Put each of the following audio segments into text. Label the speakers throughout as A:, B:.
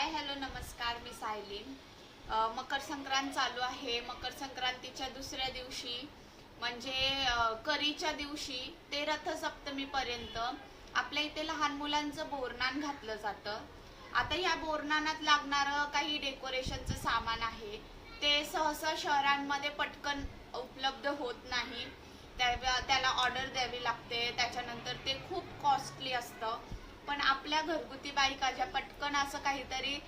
A: Hi hello नमस्कार, मी सायली। मकर संक्रांत चालू आहे। मकर संक्रांतीच्या दुसऱ्या दिवशी म्हणजे करीच्या दिवशी ते रथसप्तमीपर्यंत आपल्या इथे लहान मुलांचं बोरनान घातलं जातं। आता या बोरनानात लागणारं काही डेकोरेशनचं सामान आहे ते सहसा शहरांमध्ये पटकन उपलब्ध होत नाही। त्याला ऑर्डर द्यावी लागते, त्याच्यानंतर ते खूप कॉस्टली असतं। पण आपल्या घरगुती बायका ज्या पटकन असं काहीतरी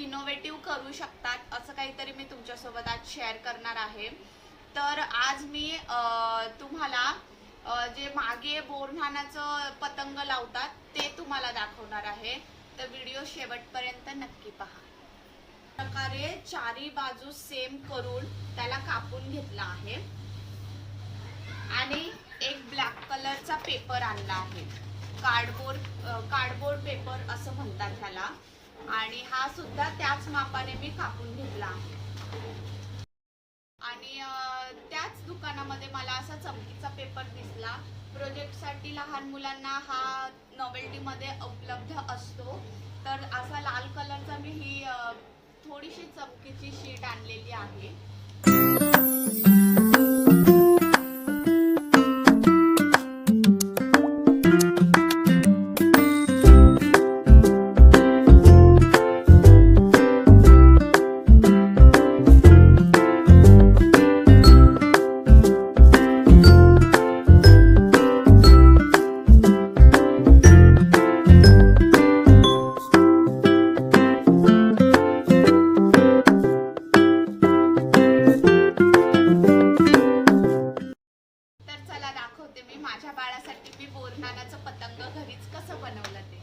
A: इनोव्हेटिव्ह करू शकतात, असं काहीतरी मी तुमच्यासोबत आज शेअर करणार आहे। तर आज मी तुम्हाला जे मागे बोरन्हाणाचं पतंग लावतात ते तुम्हाला दाखवणार आहे। तर व्हिडिओ शेवटपर्यंत नक्की पहा। प्रकारे चारी बाजू सेम करून त्याला कापून घेतला आहे आणि एक ब्लॅक कलरचा पेपर आणला आहे। कार्डबोर्ड पेपर असं म्हणतात ह्याला, आणि हा सुद्धा त्याच मापाने मी कापून घेतला आहे। आणि त्याच दुकानामध्ये मला असा चमकीचा पेपर दिसला। प्रोजेक्टसाठी लहान मुलांना हा नॉवेल्टी मध्ये उपलब्ध असतो। तर असा लाल कलरचा मी ही थोडीशी चमकीची शीट आणलेली आहे। मी माझ्या बाळासाठी मी बोरन्हाणाचं पतंग घरीच कसं बनवलं ते।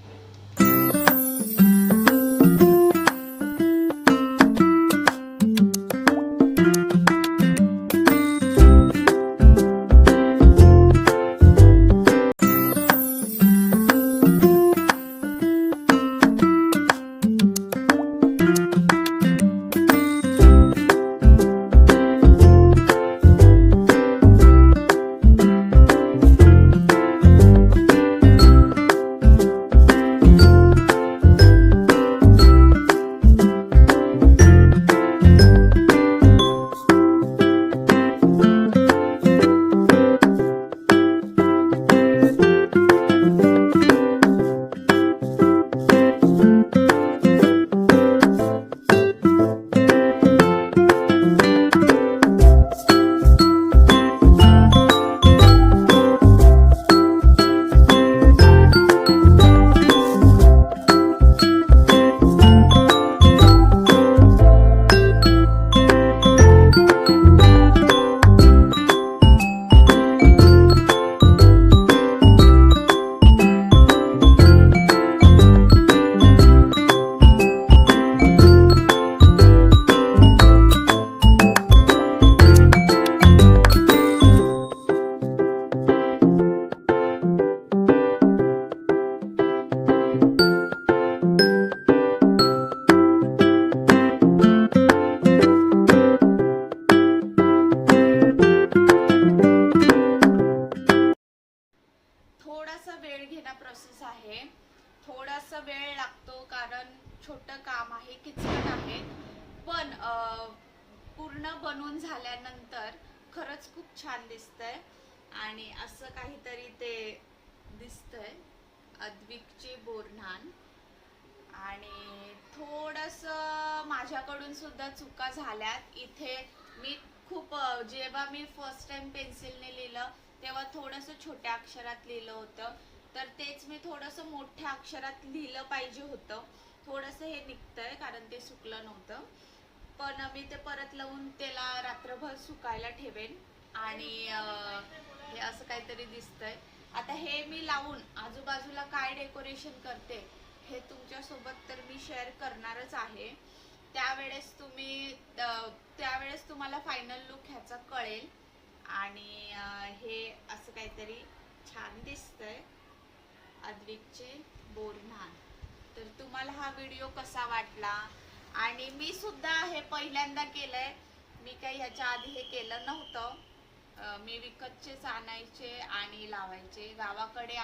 A: प्रोसेस आहे, थोडासा वेळ लागतो कारण छोटं काम आहे, किचकट आहे। पण पूर्ण बनवून झाल्यानंतर खरंच खूप छान दिसतंय आणि असं काहीतरी ते दिसतंय अद्विकचे बोरन्हाण। आणि थोडंसं माझ्याकडून सुद्धा चुका झाल्यात इथे। मी खूप जेव्हा मी फर्स्ट टाइम पेन्सिलने लिहिलं तेव्हा थोडंसं छोट्या अक्षरात लिहिलं होतं, तर तेच मी थोडंसं मोठ्या अक्षरात लिहिलं पाहिजे होतं। थोडंसं हे निघतंय कारण ते सुकलं नव्हतं, पण मी ते परत लावून त्याला रात्रभर सुकायला ठेवेन। आणि हे असं काहीतरी दिसतंय। आता हे मी लावून आजूबाजूला काय डेकोरेशन करते हे तुमच्या सोबत तर मी शेअर करणारच आहे। त्यावेळेस तुम्हाला फायनल लुक ह्याचा कळेल। आणि हे असं काहीतरी छान दिसतंय अद्विकचे बोरन्हाण। तर तुम्हाला हा व्हिडिओ कसा वाटला? आणि मी सुद्धा हे पहिल्यांदा केलंय, मी काही ह्याच्या आधी हे केलं नव्हतं। मी विकतचेच आणायचे आणि लावायचे। गावाकडे